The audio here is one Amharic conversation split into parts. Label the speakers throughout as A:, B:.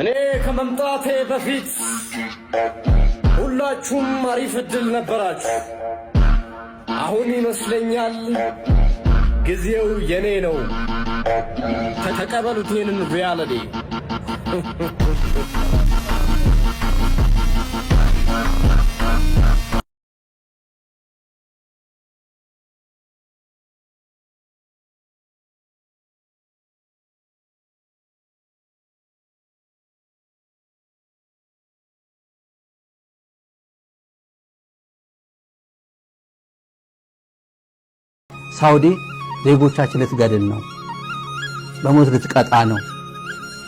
A: እኔ ከመምጣቴ በፊት ሁላችሁም አሪፍ እድል ነበራችሁ። አሁን ይመስለኛል ጊዜው የኔ ነው። ተቀበሉት ይህንን ሪያሊቲ።
B: ሳውዲ ዜጎቻችን ልትገድል ነው፣ በሞት ልትቀጣ ነው።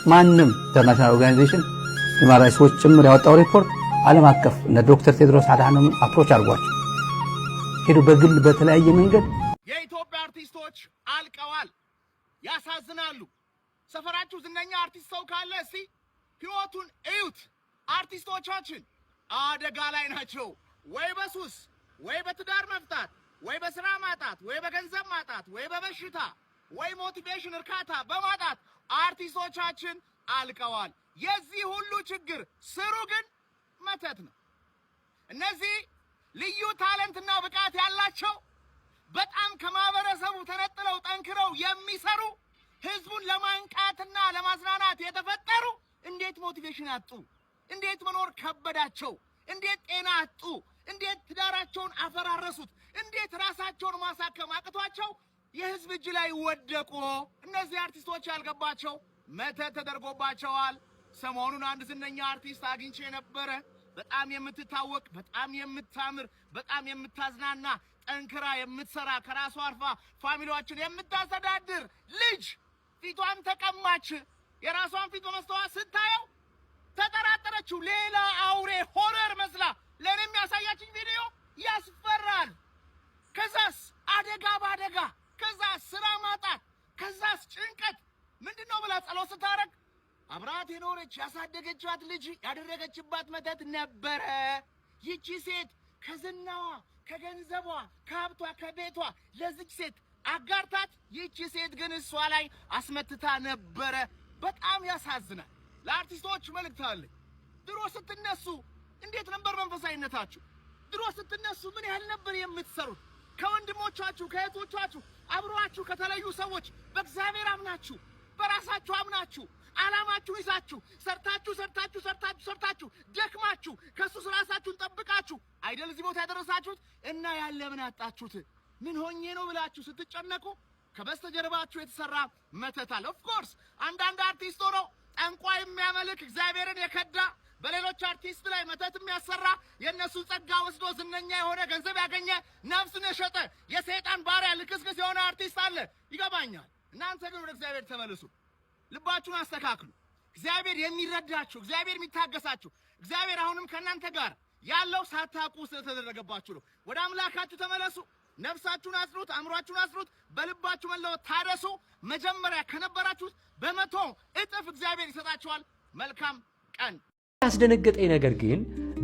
B: ማንም ኢንተርናሽናል ኦርጋናይዜሽን ሁማን ራይትስ ዎች ጭምር ያወጣው ሪፖርት ዓለም አቀፍ እነ ዶክተር ቴድሮስ አድሃኖም አፕሮች አድርጓቸው ሄዱ። በግል በተለያየ መንገድ
C: የኢትዮጵያ አርቲስቶች አልቀዋል። ያሳዝናሉ። ሰፈራችሁ ዝነኛ አርቲስት ሰው ካለ እስቲ ህይወቱን እዩት። አርቲስቶቻችን አደጋ ላይ ናቸው። ወይ በሱስ ወይ በትዳር መፍታት ወይ በስራ ማጣት ወይ በገንዘብ ማጣት ወይ በበሽታ ወይ ሞቲቬሽን እርካታ በማጣት አርቲስቶቻችን አልቀዋል። የዚህ ሁሉ ችግር ስሩ ግን መተት ነው። እነዚህ ልዩ ታለንትና ብቃት ያላቸው በጣም ከማህበረሰቡ ተነጥለው ጠንክረው የሚሰሩ ህዝቡን ለማንቃትና ለማዝናናት የተፈጠሩ እንዴት ሞቲቬሽን አጡ? እንዴት መኖር ከበዳቸው? እንዴት ጤና አጡ? እንዴት ትዳራቸውን አፈራረሱት? እንዴት ራሳቸውን ማሳከም አቅቷቸው የህዝብ እጅ ላይ ወደቁ? እነዚህ አርቲስቶች ያልገባቸው መተት ተደርጎባቸዋል። ሰሞኑን አንድ ዝነኛ አርቲስት አግኝቼ ነበረ። በጣም የምትታወቅ፣ በጣም የምታምር፣ በጣም የምታዝናና፣ ጠንክራ የምትሰራ፣ ከራሷ አልፋ ፋሚሊዎችን የምታስተዳድር ልጅ ፊቷን ተቀማች። የራሷን ፊት በመስተዋት ስታየው ተጠራጠረችው። ሌላ አውሬ ሆረር መስላ ለኔም ያሳያችኝ ቪዲዮ ያስፈራል። ከዛስ አደጋ ባደጋ፣ ከዛስ ስራ ማጣት፣ ከዛስ ጭንቀት ምንድነው ብላ ጸሎት ስታረግ አብራት የኖረች ያሳደገቻት ልጅ ያደረገችባት መተት ነበረ። ይቺ ሴት ከዝናዋ፣ ከገንዘቧ፣ ከሀብቷ፣ ከቤቷ ለዚች ሴት አጋርታት፣ ይቺ ሴት ግን እሷ ላይ አስመትታ ነበረ። በጣም ያሳዝናል። ለአርቲስቶች መልእክት አለኝ። ድሮ ስትነሱ እንዴት ነበር መንፈሳዊነታችሁ? ድሮ ስትነሱ ምን ያህል ነበር የምትሰሩት? ከወንድሞቻችሁ ከእህቶቻችሁ አብሯችሁ ከተለዩ ሰዎች በእግዚአብሔር አምናችሁ በራሳችሁ አምናችሁ ዓላማችሁን ይዛችሁ ሰርታችሁ ደክማችሁ ከሱ ራሳችሁን ጠብቃችሁ አይደል እዚህ ቦታ ያደረሳችሁት? እና ያለ ምን አጣችሁት? ምን ሆኜ ነው ብላችሁ ስትጨነቁ ከበስተጀርባችሁ የተሰራ መተት አለ። ኦፍ ኮርስ አንዳንድ አርቲስት ሆኖ ጠንቋይ የሚያመልክ እግዚአብሔርን የከዳ በሌሎች አርቲስት ላይ መተት የሚያሰራ የነሱ ጸጋ ወስዶ ዝነኛ የሆነ ገንዘብ ያገኘ ነፍስን የሸጠ የሰይጣን ባሪያ ልክስክስ የሆነ አርቲስት አለ። ይገባኛል። እናንተ ግን ወደ እግዚአብሔር ተመለሱ። ልባችሁን አስተካክሉ። እግዚአብሔር የሚረዳችሁ፣ እግዚአብሔር የሚታገሳችሁ፣ እግዚአብሔር አሁንም ከእናንተ ጋር ያለው ሳታውቁ ስለተደረገባችሁ ነው። ወደ አምላካችሁ ተመለሱ። ነፍሳችሁን አጽኑት፣ አእምሯችሁን አጽኑት፣ በልባችሁ መለወጥ ታደሱ። መጀመሪያ ከነበራችሁት በመቶ እጥፍ እግዚአብሔር ይሰጣችኋል። መልካም ቀን።
D: ያስደነገጠኝ ነገር ግን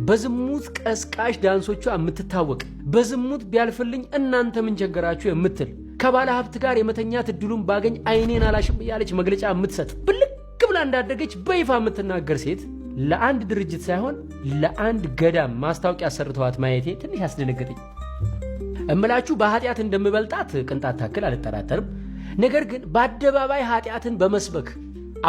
D: በዝሙት ቀስቃሽ ዳንሶቿ የምትታወቅ በዝሙት ቢያልፍልኝ እናንተ ምን ቸገራችሁ የምትል ከባለ ሀብት ጋር የመተኛት እድሉን ባገኝ አይኔን አላሽም እያለች መግለጫ የምትሰጥ ብልቅ ብላ እንዳደገች በይፋ የምትናገር ሴት ለአንድ ድርጅት ሳይሆን ለአንድ ገዳም ማስታወቂያ ሰርተዋት ማየቴ ትንሽ ያስደነገጠኝ። እምላችሁ በኃጢአት እንደምበልጣት ቅንጣት ታክል አልጠራጠርም። ነገር ግን በአደባባይ ኃጢአትን በመስበክ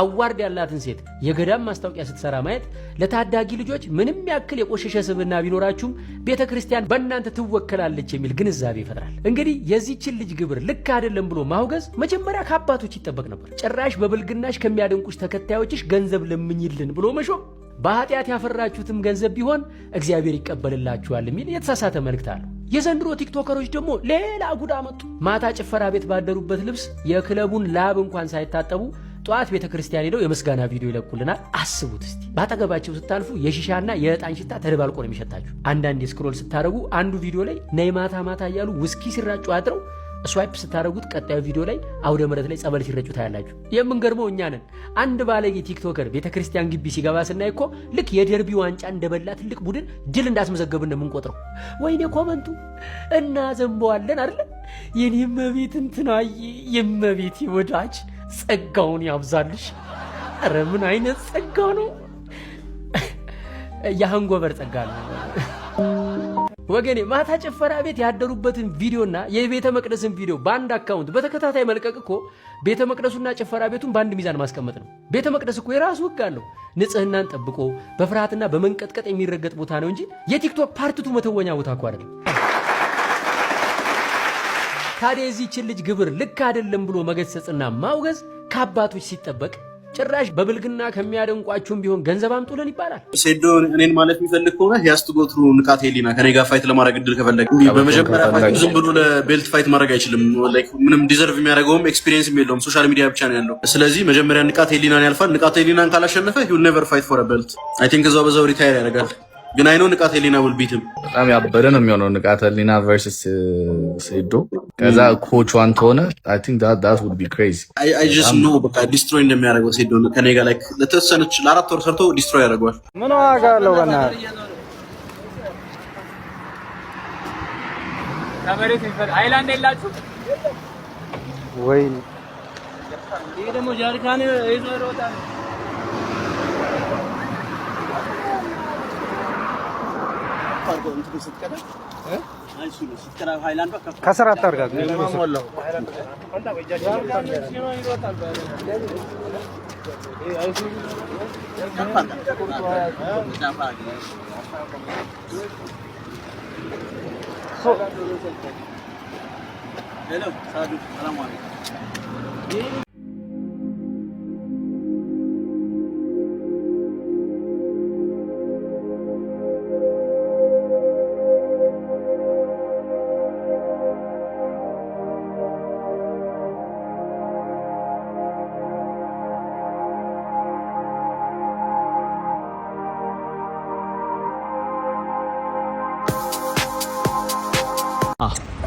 D: አዋርድ ያላትን ሴት የገዳም ማስታወቂያ ስትሰራ ማየት ለታዳጊ ልጆች ምንም ያክል የቆሸሸ ስብዕና ቢኖራችሁም ቤተክርስቲያን በእናንተ ትወከላለች የሚል ግንዛቤ ይፈጥራል። እንግዲህ የዚህችን ልጅ ግብር ልክ አይደለም ብሎ ማውገዝ መጀመሪያ ከአባቶች ይጠበቅ ነበር። ጭራሽ በብልግናሽ ከሚያደንቁሽ ተከታዮችሽ ገንዘብ ለምኝልን ብሎ መሾም በኃጢአት ያፈራችሁትም ገንዘብ ቢሆን እግዚአብሔር ይቀበልላችኋል የሚል የተሳሳተ መልእክት አለው። የዘንድሮ ቲክቶከሮች ደግሞ ሌላ ጉዳ መጡ። ማታ ጭፈራ ቤት ባደሩበት ልብስ የክለቡን ላብ እንኳን ሳይታጠቡ ጧት ቤተክርስቲያን ሄደው የመስጋና ቪዲዮ ይለቁልናል። አስቡት እስቲ። ባጠገባቸው ስታልፉ የሺሻና የዕጣን ሽታ ተደባልቆ ነው የሚሸታችሁ። አንዳንዴ ስክሮል ስታደርጉ አንዱ ቪዲዮ ላይ ነይ ማታ ማታ እያሉ ውስኪ ሲራጩ አድረው ስዋይፕ ስታደርጉት ቀጣዩ ቪዲዮ ላይ አውደ ምሕረት ላይ ጸበል ሲረጩ ታያላችሁ። የምንገርመው እኛ ነን። አንድ ባለጌ ቲክቶከር ቤተክርስቲያን ግቢ ሲገባ ስናይ እኮ ልክ የደርቢ ዋንጫ እንደበላ ትልቅ ቡድን ድል እንዳስመዘገብን ነው የምንቆጥረው። ወይኔ ኮመንቱ እና ዘንበዋለን አይደል? የኔ መቤት እንትናዬ የመቤት ወዳጅ ጸጋውን ያብዛልሽ። ኧረ ምን አይነት ጸጋ ነው! የሃንጎቨር ጸጋ ነው ወገኔ። ማታ ጭፈራ ቤት ያደሩበትን ቪዲዮና የቤተ መቅደስን ቪዲዮ በአንድ አካውንት በተከታታይ መልቀቅ እኮ ቤተ መቅደሱና ጭፈራ ቤቱን በአንድ ሚዛን ማስቀመጥ ነው። ቤተ መቅደስ እኮ የራሱ ሕግ አለው። ንጽህናን ጠብቆ በፍርሃትና በመንቀጥቀጥ የሚረገጥ ቦታ ነው እንጂ የቲክቶክ ፓርቲቱ መተወኛ ቦታ እኮ አይደለም። ታዲያ የዚህችን ልጅ ግብር ልክ አይደለም ብሎ መገሰጽና ማውገዝ ከአባቶች ሲጠበቅ ጭራሽ በብልግና ከሚያደንቋችሁም ቢሆን ገንዘብ አምጡልን ይባላል።
E: ሴዶ እኔን ማለት የሚፈልግ ከሆነ ያስተጎትሩ ንቃተ ህሊና ከኔ ጋር ፋይት ለማድረግ እድል ከፈለገ በመጀመሪያ ፋይት ዝም ብሎ ለቤልት ፋይት ማድረግ አይችልም። ላይክ ምንም ዲዘርቭ የሚያደርገውም ኤክስፒሪየንስም የለውም። ሶሻል ሚዲያ ብቻ ነው ያለው። ስለዚህ መጀመሪያ ንቃተ ህሊናን ያልፋል። ንቃተ ህሊናን ካላሸነፈ he will never fight for a belt. I think በዛው ሪታየር ያደርጋል። ግን አይኖ ንቃተ ህሊና will beat him።
F: በጣም ያበደ ነው የሚሆነው ንቃተ ህሊና versus ሴዶ። ከዛ ኮች ዋን ሆነ I think that would be crazy.
E: I just know በቃ ዲስትሮይ እንደሚያደርገው ሴዶ ከኔ ጋር ላይክ ለተወሰነች ለ4 ወር ሰርቶ ዲስትሮይ ያደርገዋል።
G: ምን ዋጋ አለው በእናትህ ከመሬት ይፈል አይላንድ የላችሁ ወይ? ይሄ ደግሞ ጃርካን ይዞ ይሮጣል። ከስራ አታርጋ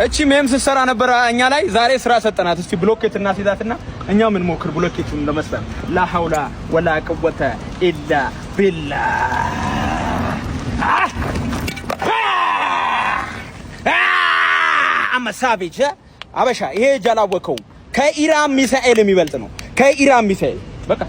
G: እቺ ሜም ስትሰራ ነበር እኛ ላይ። ዛሬ ስራ ሰጠናት። እስቲ ብሎኬት እና ሲዛትና እኛ ምን ሞክር ብሎኬቱን ለመስራት ላ ሐውላ ወላ ቀወተ ኢላ ቢላ አመሳቢጅ አበሻ ይሄ ጃላወከው ከኢራን ሚሳኤል የሚበልጥ ነው። ከኢራን ሚሳኤል በቃ